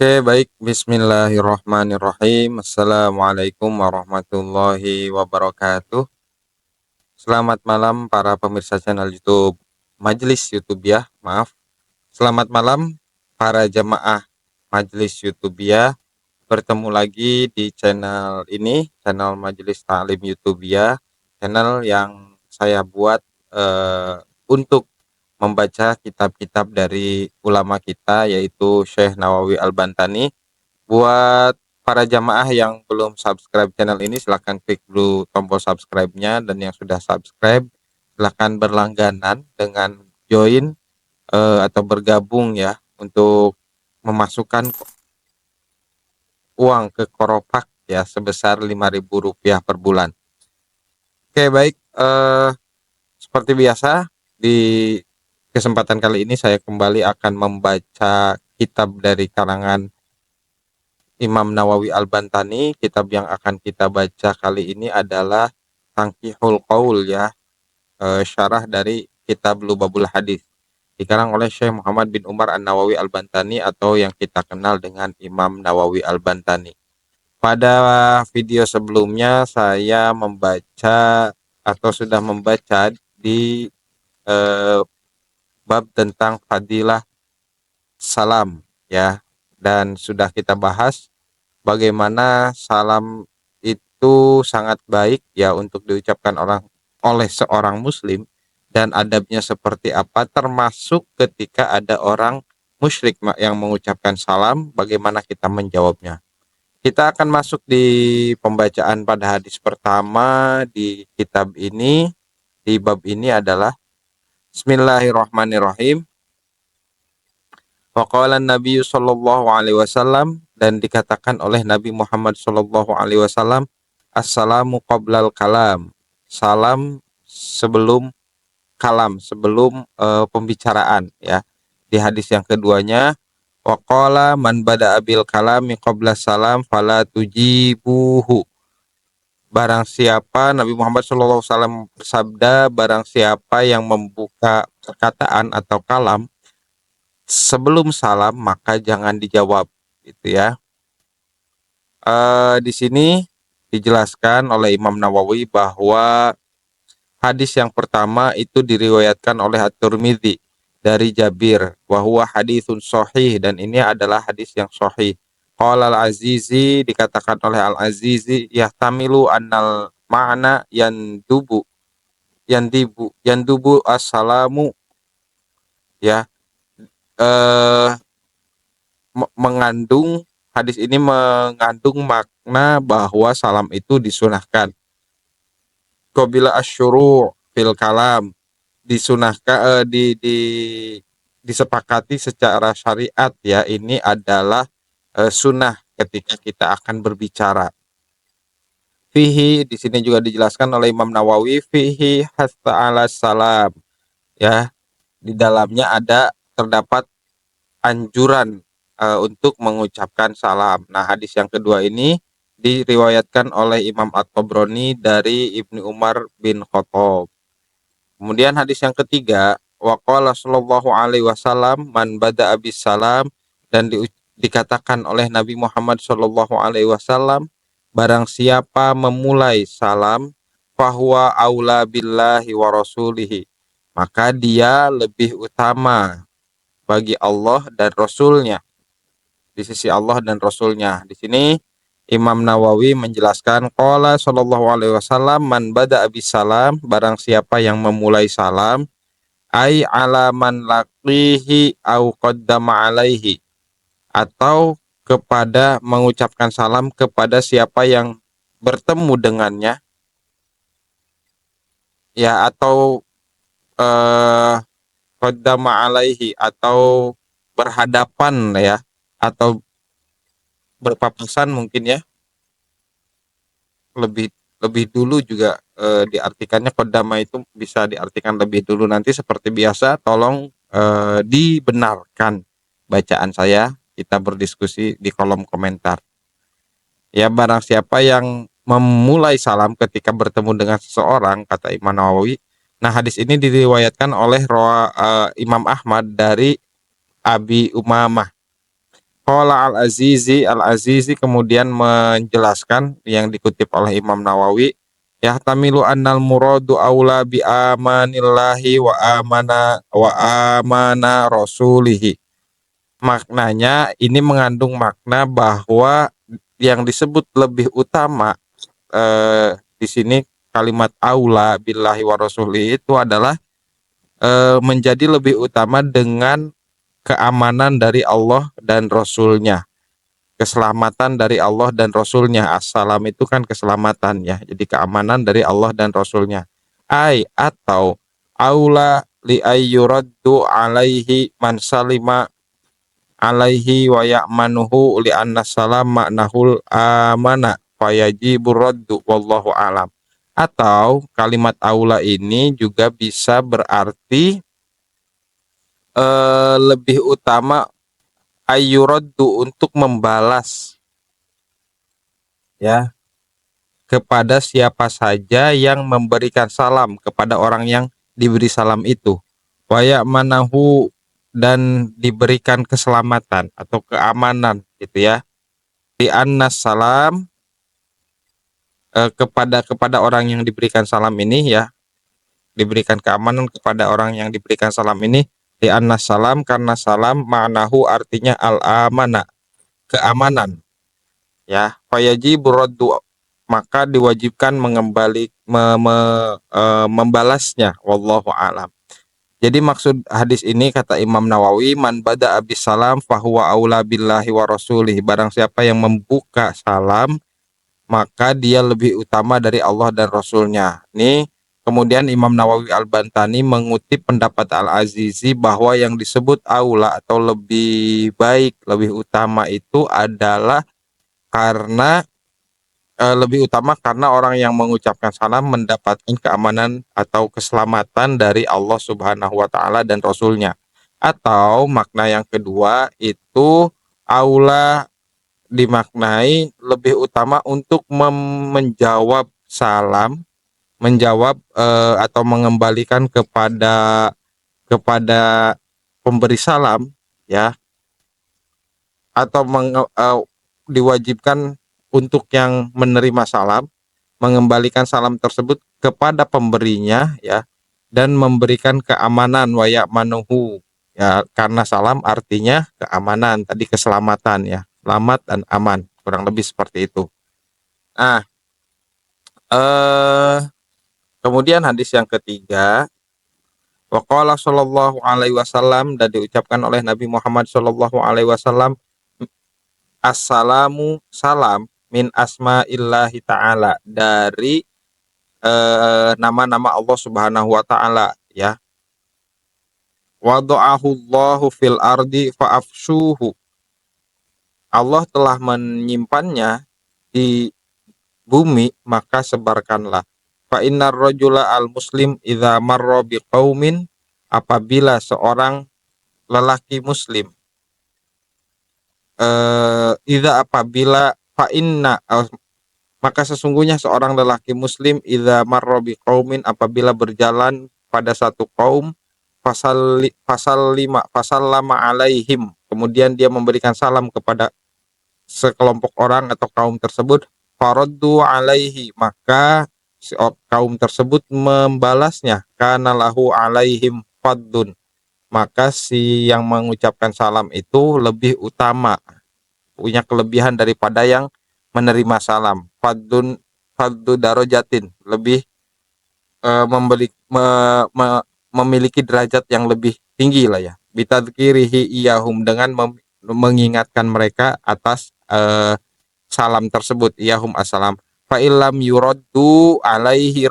Oke, baik. Bismillahirrahmanirrahim. Assalamualaikum warahmatullahi wabarakatuh. Selamat malam para pemirsa channel YouTube Majelis YouTubiah. Maaf. Selamat malam para jamaah Majelis YouTubiah. Bertemu lagi di channel ini, channel Majelis Ta'lim YouTubiah, channel yang saya buat untuk membaca kitab-kitab dari ulama kita, yaitu Syekh Nawawi Al-Bantani. Buat para jamaah yang belum subscribe channel ini, silahkan klik dulu tombol subscribe-nya, dan yang sudah subscribe silahkan berlangganan dengan join atau bergabung ya, untuk memasukkan uang ke Koropak ya sebesar Rp5.000 per bulan. Oke, baik, seperti biasa di kesempatan kali ini saya kembali akan membaca kitab dari karangan Imam Nawawi Al-Bantani. Kitab yang akan kita baca kali ini adalah Tanqihul Qaul ya, syarah dari kitab Lubabul Hadis, dikarang oleh Syekh Muhammad bin Umar An-Nawawi Al-Bantani, atau yang kita kenal dengan Imam Nawawi Al-Bantani. Pada video sebelumnya saya membaca atau sudah membaca di bab tentang fadilah salam ya, dan sudah kita bahas bagaimana salam itu sangat baik ya untuk diucapkan oleh seorang muslim, dan adabnya seperti apa, termasuk ketika ada orang musyrik yang mengucapkan salam, bagaimana kita menjawabnya. Kita akan masuk di pembacaan pada hadis pertama di kitab ini, di bab ini adalah Bismillahirrahmanirrahim. Waqala Nabi sallallahu alaihi wasallam, dan dikatakan oleh Nabi Muhammad sallallahu alaihi wasallam, assalamu qablal kalam, salam sebelum kalam, sebelum pembicaraan ya. Di hadis yang keduanya, waqala man bada abil kalami qabla salam fala tujibuhu, barang siapa, Nabi Muhammad SAW bersabda, barang siapa yang membuka perkataan atau kalam sebelum salam, maka jangan dijawab, gitu ya. Di sini dijelaskan oleh Imam Nawawi bahwa hadis yang pertama itu diriwayatkan oleh At-Tirmidzi dari Jabir, bahwa hadisun sahih, dan ini adalah hadis yang sahih. Qala Al-Azizi, dikatakan oleh Al-Azizi, yahtamilu annal ma'na yandubu assalamu ya, mengandung, hadis ini mengandung makna bahwa salam itu disunahkan. Qabila asyuru' fil kalam, disunahkan, disepakati secara syariat ya, ini adalah sunnah ketika kita akan berbicara. Fihi, di sini juga dijelaskan oleh Imam Nawawi, fihi hatta ala salam ya, di dalamnya terdapat anjuran untuk mengucapkan salam. Nah, hadis yang kedua ini diriwayatkan oleh Imam At-Tabrani dari Ibnu Umar bin Khattab. Kemudian hadis yang ketiga, waqala sallallahu alaihi wasallam man bada abis salam, dan dikatakan oleh Nabi Muhammad sallallahu alaihi wasallam, barang siapa memulai salam, fahuwa aula billahi wa rasulihi, maka dia lebih utama bagi Allah dan Rasulnya, di sisi Allah dan Rasulnya. Di sini Imam Nawawi menjelaskan, qala sallallahu alaihi wasallam man bada abis salam, barang siapa yang memulai salam, ai ala man laqihi au qaddama alaihi, atau kepada mengucapkan salam kepada siapa yang bertemu dengannya ya, atau qaddama alaihi, atau berhadapan ya, atau berpapasan mungkin ya, lebih lebih dulu juga diartikannya. Kodama itu bisa diartikan lebih dulu. Nanti seperti biasa tolong dibenarkan bacaan saya, kita berdiskusi di kolom komentar ya. Barang siapa yang memulai salam ketika bertemu dengan seseorang, kata Imam Nawawi. Nah, hadis ini diriwayatkan oleh Imam Ahmad dari Abi Umamah. Qala Al-Azizi kemudian menjelaskan yang dikutip oleh Imam Nawawi, yahtamilu annal muradu aula bi amanillahi wa amana rasulihi. Maknanya ini mengandung makna bahwa yang disebut lebih utama di sini kalimat aula billahi wa rasulihi itu adalah menjadi lebih utama dengan keamanan dari Allah dan Rasulnya, keselamatan dari Allah dan Rasulnya. Assalam itu kan keselamatan ya, jadi keamanan dari Allah dan Rasulnya. Atau aula li ayyuraddu alaihi man salima alaihi wa ya'manuhu li anna salam maknahul amana fayajibur raddu wallahu alam. Atau kalimat aula ini juga bisa berarti lebih utama ayyuraddu untuk membalas ya kepada siapa saja yang memberikan salam kepada orang yang diberi salam itu. Wa ya'manahu dan diberikan keselamatan atau keamanan gitu ya. Di annas salam kepada orang yang diberikan salam ini ya, diberikan keamanan kepada orang yang diberikan salam ini, di annas salam karena salam ma'nahu artinya al-amana, keamanan ya. Fayajibur raddu maka diwajibkan membalasnya wallahu alam. Jadi maksud hadis ini kata Imam Nawawi, man bada abis salam fahuwa aula billahi wa rasulih. Barang siapa yang membuka salam, maka dia lebih utama dari Allah dan Rasulnya. Nih, kemudian Imam Nawawi Al-Bantani mengutip pendapat Al-Azizi bahwa yang disebut aula atau lebih baik, lebih utama itu adalah karena lebih utama karena orang yang mengucapkan salam mendapatkan keamanan atau keselamatan dari Allah Subhanahu wa taala dan Rasulnya. Atau makna yang kedua itu aula dimaknai lebih utama untuk menjawab salam, menjawab atau mengembalikan kepada pemberi salam ya, atau diwajibkan untuk yang menerima salam mengembalikan salam tersebut kepada pemberinya ya, dan memberikan keamanan wa ya'manuhu ya, karena salam artinya keamanan tadi, keselamatan ya, selamat dan aman, kurang lebih seperti itu. Nah, kemudian hadis yang ketiga, waqala sallallahu alaihi wasallam, dan diucapkan oleh Nabi Muhammad sallallahu alaihi wasallam, assalamu salam min asma'illahi ta'ala, dari nama-nama Allah Subhanahu wa taala ya. Wada'ahu Allahu fil ardi fa'afshuhu. Allah telah menyimpannya di bumi, maka sebarkanlah. Fa innar rajula al muslim idza marra biqaumin, apabila seorang lelaki muslim apabila fa inna maka sesungguhnya seorang lelaki muslim idza marra biqaumin, apabila berjalan pada satu kaum, fasallama alaihim, kemudian dia memberikan salam kepada sekelompok orang atau kaum tersebut, faraddu alaihi, maka kaum tersebut membalasnya, kana lahu alaihim faddun, maka si yang mengucapkan salam itu lebih utama, punya kelebihan daripada yang menerima salam. Faddu darajatin, lebih memiliki derajat yang lebih tinggi lah ya. Bitadzkirihi iyahum, dengan mengingatkan mereka atas salam tersebut, iyahum assalam. Fa illam yuraddu alaihi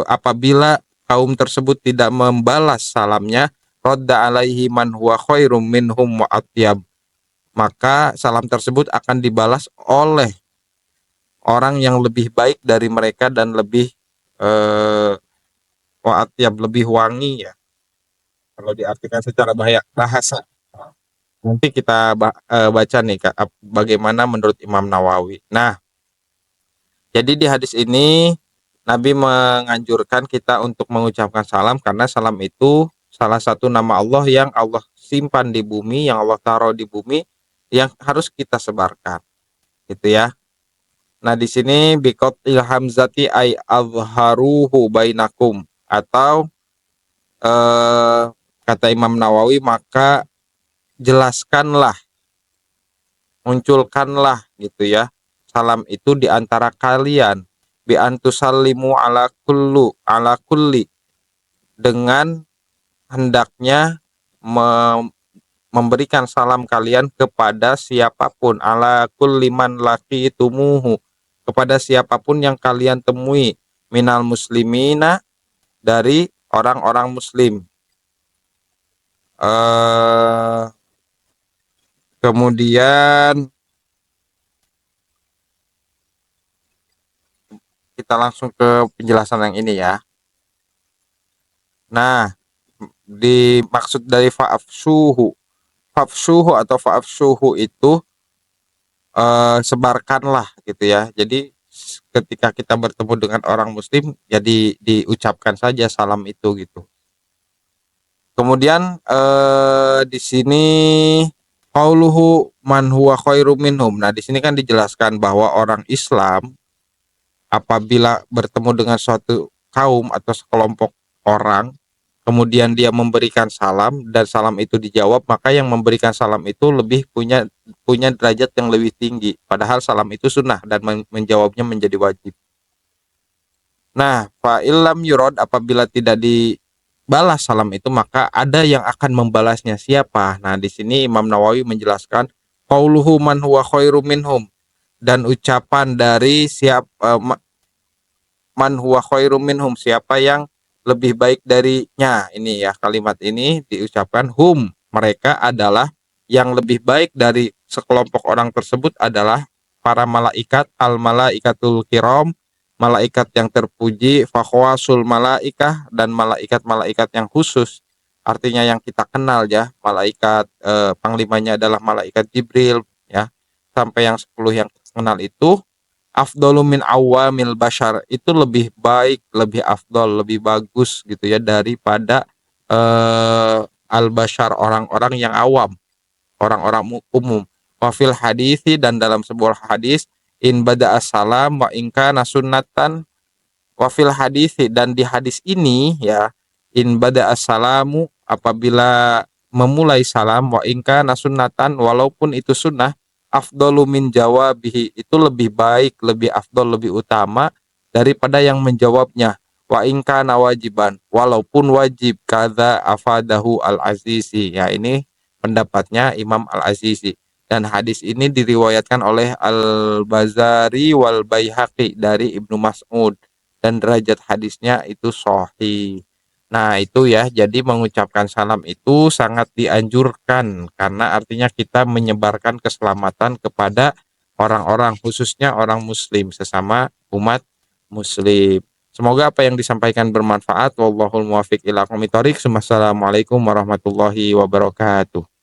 apabila kaum tersebut tidak membalas salamnya, radda alaihi man huwa khairum minhum wa atyab, maka salam tersebut akan dibalas oleh orang yang lebih baik dari mereka dan lebih wa atyab, lebih wangi ya, kalau diartikan secara bahasa. Nanti kita baca nih Kak, bagaimana menurut Imam Nawawi. Nah, jadi di hadis ini Nabi menganjurkan kita untuk mengucapkan salam, karena salam itu salah satu nama Allah yang Allah simpan di bumi, yang Allah taruh di bumi, yang harus kita sebarkan, gitu ya. Nah, di sini biqatil hamzati ay azharuhu bainakum, atau kata Imam Nawawi, maka jelaskanlah, munculkanlah gitu ya, salam itu di antara kalian, bi antusallimu ala kulli, dengan hendaknya memberikan salam kalian kepada siapapun, ala kulli man laqitumuhu, kepada siapapun yang kalian temui, minal muslimina, dari orang-orang muslim. Kemudian kita langsung ke penjelasan yang ini ya. Nah, dimaksud dari fa'afsuhu atau fa'afsuhu itu sebarkanlah gitu ya. Jadi ketika kita bertemu dengan orang muslim, jadi diucapkan saja salam itu gitu. Kemudian di sini qauluhu man huwa khairum minhum. Nah, di sini kan dijelaskan bahwa orang Islam apabila bertemu dengan suatu kaum atau sekelompok orang, kemudian dia memberikan salam dan salam itu dijawab, maka yang memberikan salam itu lebih punya derajat yang lebih tinggi, padahal salam itu sunnah dan menjawabnya menjadi wajib. Nah, fa illam yurad, apabila tidak dibalas salam itu, maka ada yang akan membalasnya, siapa? Nah, di sini Imam Nawawi menjelaskan qauluhu man huwa khairum minhum, dan ucapan dari man huwa khairum minhum, siapa yang lebih baik darinya. Ini ya, kalimat ini diucapkan, hum, mereka adalah, yang lebih baik dari sekelompok orang tersebut adalah para malaikat, al malaikatul kiram, malaikat yang terpuji, fakhwasul malaikah, dan malaikat-malaikat yang khusus, artinya yang kita kenal ya, malaikat panglimanya adalah malaikat Jibril ya, sampai yang 10 yang kita kenal itu, afdalu min awamil bashar, itu lebih baik, lebih afdol, lebih bagus gitu ya, daripada al bashar, orang-orang yang awam, orang-orang umum. Wafil hadisi, dan dalam sebuah hadis, in bada assalam wa inka nasunnatan, wafil hadisi, dan di hadis ini ya, in bada assalamu, apabila memulai salam, wa inka nasunnatan, walaupun itu sunnah, afdalu min jawabihi, itu lebih baik, lebih afdol, lebih utama daripada yang menjawabnya, wa inka nawajiban, walaupun wajib, kada afadahu al-Azizi, ya ini pendapatnya Imam al-Azizi. Dan hadis ini diriwayatkan oleh Al-Bazari wal Baihaqi dari Ibnu Mas'ud, dan derajat hadisnya itu sahih. Nah, itu ya, jadi mengucapkan salam itu sangat dianjurkan, karena artinya kita menyebarkan keselamatan kepada orang-orang, khususnya orang muslim, sesama umat muslim. Semoga apa yang disampaikan bermanfaat. Wallahul muwaffiq ila aqwamit thoriq. Wassalamualaikum warahmatullahi wabarakatuh.